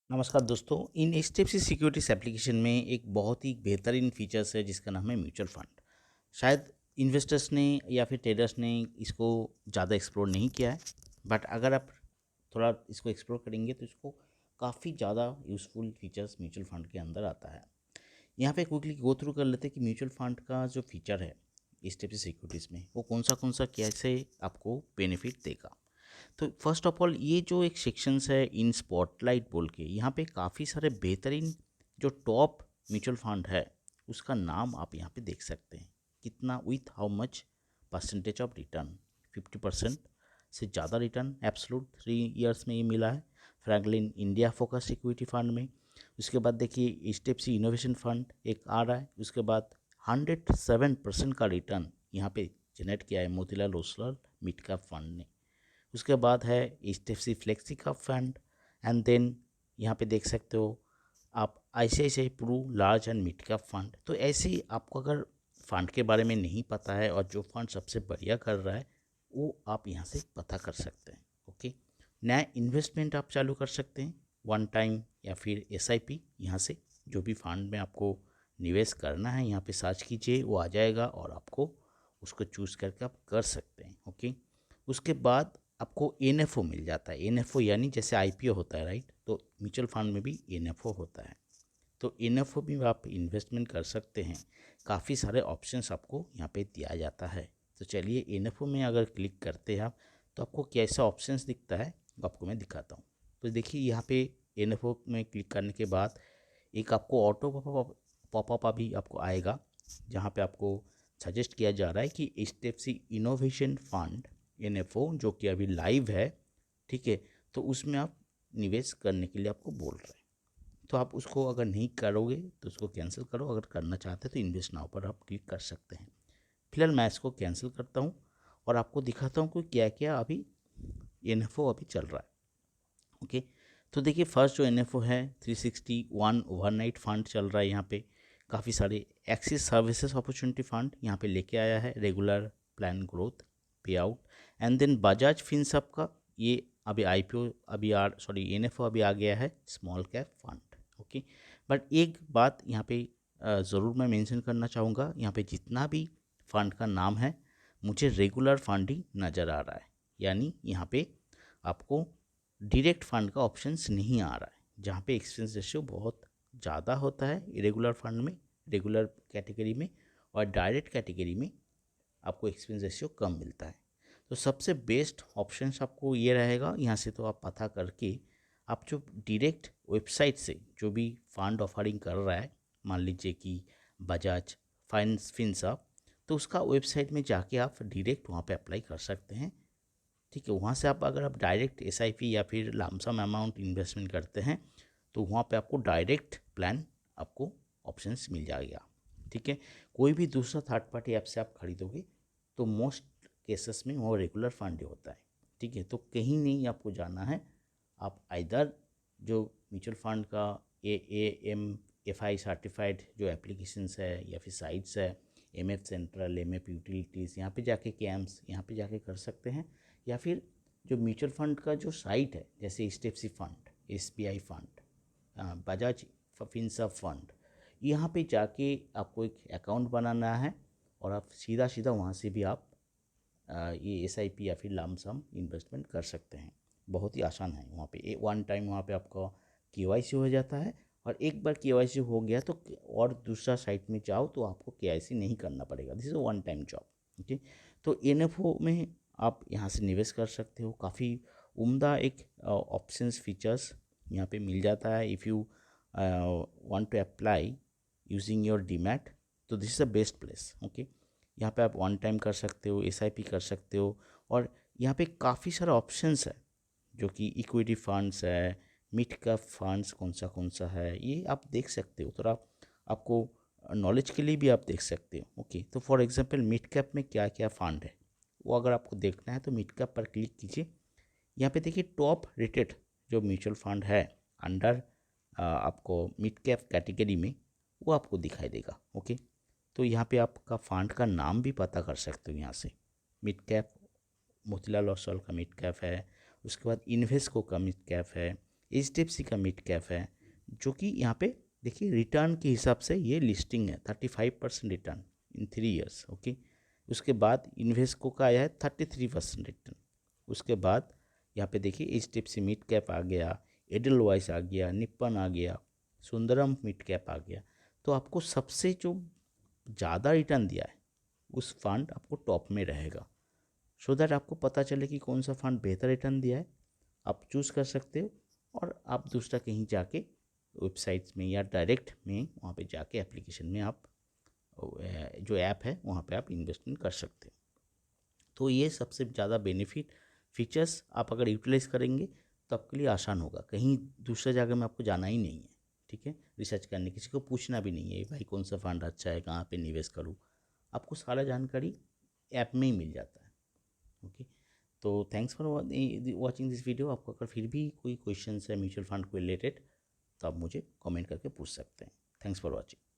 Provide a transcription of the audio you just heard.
नमस्कार दोस्तों। इन HDFC securities application में एक बहुत ही बेहतरीन फीचर्स है जिसका नाम है म्यूचुअल फंड। शायद इन्वेस्टर्स ने या फिर ट्रेडर्स ने इसको ज़्यादा एक्सप्लोर नहीं किया है, बट अगर आप थोड़ा इसको एक्सप्लोर करेंगे तो इसको काफ़ी ज़्यादा यूज़फुल फीचर्स म्यूचुअल फंड के अंदर आता है। यहाँ पे क्विकली गो थ्रू कर लेते हैं कि म्यूचुअल फंड का जो फीचर है एचडीएफसी सिक्योरिटीज़ में वो कौन सा कैसे आपको बेनिफिट देगा। तो फर्स्ट ऑफ ऑल ये जो एक सेक्शंस है इन स्पॉटलाइट बोल के, यहाँ पे काफ़ी सारे बेहतरीन जो टॉप म्यूचुअल फंड है उसका नाम आप यहाँ पे देख सकते हैं। कितना with how much percentage of return, 50% से ज़्यादा रिटर्न एब्सोल्यूट 3 इयर्स में ये मिला है Franklin India focus equity fund में। उसके बाद देखिए एचडीएफसी इनोवेशन फंड एक आ रहा है। उसके बाद 107% का रिटर्न यहाँ पे जनरेट किया है Motilal Oswal mid cap fund ने। उसके बाद है एचडीएफसी फ्लेक्सी का फंड एंड देन यहाँ पे देख सकते हो आप ICICI pru large and mid cap fund. तो ऐसे ही आपको अगर फंड के बारे में नहीं पता है और जो फंड सबसे बढ़िया कर रहा है वो आप यहाँ से पता कर सकते हैं। ओके, नया इन्वेस्टमेंट आप चालू कर सकते हैं वन टाइम या फिर एसआईपी। यहाँ से जो भी फंड में आपको निवेश करना है यहाँ पे सर्च कीजिए, वो आ जाएगा और आपको उसको चूज़ करके आप कर सकते हैं। ओके, उसके बाद आपको एनएफओ मिल जाता है। एनएफओ यानी जैसे आईपीओ होता है, राइट, तो म्यूचुअल फंड में भी एनएफओ होता है। तो एनएफओ भी आप इन्वेस्टमेंट कर सकते हैं। काफ़ी सारे ऑप्शंस आपको यहाँ पे दिया जाता है। तो चलिए एनएफओ में अगर क्लिक करते हैं आप तो आपको कैसा ऑप्शंस दिखता है वो आपको मैं दिखाता हूँ। तो देखिए यहाँ पे एनएफओ में क्लिक करने के बाद एक आपको ऑटो पॉपअप अभी आपको आएगा जहाँ पे आपको सजेस्ट किया जा रहा है कि एचडीएफसी इनोवेशन फंड एनएफओ जो कि अभी लाइव है, ठीक है, तो उसमें आप निवेश करने के लिए आपको बोल रहे हैं। तो आप उसको अगर नहीं करोगे तो उसको कैंसिल करो, अगर करना चाहते हैं तो इन्वेस्ट नाउ पर आप क्लिक कर सकते हैं। फिलहाल मैं इसको कैंसिल करता हूँ और आपको दिखाता हूँ कि क्या क्या अभी एनएफओ अभी चल रहा है। ओके, तो देखिए फर्स्ट जो एनएफओ है 361 ओवरनाइट फंड चल रहा है। यहाँ पे काफ़ी सारे एक्सिस सर्विसेज अपॉर्चुनिटी फंड यहाँ पे लेके आया है, regular plan growth payout and then Bajaj Finserv का ये अभी आईपीओ अभी एनएफओ अभी आ गया है, small cap fund. Okay, but एक बात यहाँ पे ज़रूर मैं मेंशन करना चाहूँगा, यहाँ पे जितना भी फंड का नाम है मुझे रेगुलर फंड ही नज़र आ रहा है। यानी यहाँ पे आपको डायरेक्ट फंड का ऑप्शंस नहीं आ रहा है, जहाँ पे एक्सपेंस रेशियो बहुत ज़्यादा होता है इरेगुलर फंड में, रेगुलर कैटेगरी में, और डायरेक्ट कैटेगरी में आपको एक्सपेंस रेशियो कम मिलता है। तो सबसे बेस्ट ऑप्शंस आपको ये रहेगा, यहाँ से तो आप पता करके आप जो डायरेक्ट वेबसाइट से जो भी फंड ऑफरिंग कर रहा है, मान लीजिए कि बजाज फाइनेंस फिनसर्व, तो उसका वेबसाइट में जाके आप डायरेक्ट वहाँ पे अप्लाई कर सकते हैं। ठीक है, वहाँ से आप अगर आप डायरेक्ट एसआईपी या फिर लमसम अमाउंट इन्वेस्टमेंट करते हैं तो वहाँ पे आपको डायरेक्ट प्लान आपको ऑप्शंस मिल जाएगा। ठीक है, कोई भी दूसरा थर्ड पार्टी ऐप से आप खरीदोगे तो मोस्ट केसेस में वो रेगुलर फंड ही होता है। ठीक है, तो कहीं नहीं आपको जाना है, आप आइदर जो म्यूचुअल फंड का AMFI सर्टिफाइड जो एप्लीकेशंस है या फिर साइट्स है, एमएफ सेंट्रल, एमएफ यूटिलिटीज़, यहाँ पे जाके कैम्प्स यहाँ पे जाके कर सकते हैं, या फिर जो म्यूचुअल फंड का जो साइट है जैसे HDFC fund, SBI fund, Bajaj Finserv fund, यहाँ पे जाके आपको एक अकाउंट बनाना है और आप सीधा सीधा वहाँ से भी आप ये एसआईपी या फिर लमसम इन्वेस्टमेंट कर सकते हैं। बहुत ही आसान है। वहाँ पे वन टाइम वहाँ पे आपका केवाईसी हो जाता है और एक बार केवाईसी हो गया तो और दूसरा साइट में जाओ तो आपको केवाईसी नहीं करना पड़ेगा। This is a one time job. Okay, तो एनएफओ में आप यहाँ से निवेश कर सकते हो। काफ़ी उम्दा एक ऑप्शंस फीचर्स यहाँ पे मिल जाता है। If you want to apply using your demat तो this is the best place. Okay, यहाँ पे आप वन टाइम कर सकते हो, एसआईपी कर सकते हो, और यहाँ पे काफ़ी सारा ऑप्शंस है जो कि इक्विटी फंड्स है, मिड कैप फंड्स कौन सा है ये आप देख सकते हो। थोड़ा आपको नॉलेज के लिए भी आप देख सकते हो। ओके, तो फॉर एग्जांपल मिड कैप में क्या क्या फंड है वो अगर आपको देखना है तो मिड कैप पर क्लिक कीजिए। यहाँ पे देखिए टॉप रेटेड जो म्यूचुअल फंड है अंडर आपको मिड कैप कैटेगरी में वो आपको दिखाई देगा। ओके, तो यहाँ पे आपका फंड का नाम भी पता कर सकते हो यहाँ से। मिड कैप मोतीलाल ओसवाल का मिड कैप है, उसके बाद इन्वेस्को का मिड कैप है, HDFC का मिड कैप है, जो कि यहाँ पे देखिए रिटर्न के हिसाब से ये लिस्टिंग है 35% रिटर्न इन 3 ईयर्स। ओके, उसके बाद इन्वेस्को का आया है 33% रिटर्न। उसके बाद यहाँ पे देखिए HDFC मिड कैप आ गया, एडलवाइस आ गया, निप्पन आ गया, सुंदरम मिड कैप आ गया। तो आपको सबसे जो ज़्यादा रिटर्न दिया है उस फंड आपको टॉप में रहेगा। सो दैट आपको पता चले कि कौन सा फंड बेहतर रिटर्न दिया है, आप चूज़ कर सकते हो। और आप दूसरा कहीं जाके वेबसाइट्स में या डायरेक्ट में वहाँ पे जाके एप्लीकेशन में आप जो ऐप है वहाँ पे आप इन्वेस्टमेंट कर सकते हो। तो ये सबसे ज़्यादा बेनिफिट फीचर्स आप अगर यूटिलाइज करेंगे तो आपके लिए आसान होगा। कहीं दूसरे जगह में आपको जाना ही नहीं है, ठीक है, रिसर्च करने, किसी को पूछना भी नहीं है भाई कौन सा फंड अच्छा है, कहाँ पे निवेश करूँ। आपको सारा जानकारी ऐप में ही मिल जाता है। ओके, तो thanks for watching this video. आपको अगर फिर भी कोई क्वेश्चन है म्यूचुअल फंड को रिलेटेड तो आप मुझे कमेंट करके पूछ सकते हैं। Thanks for watching.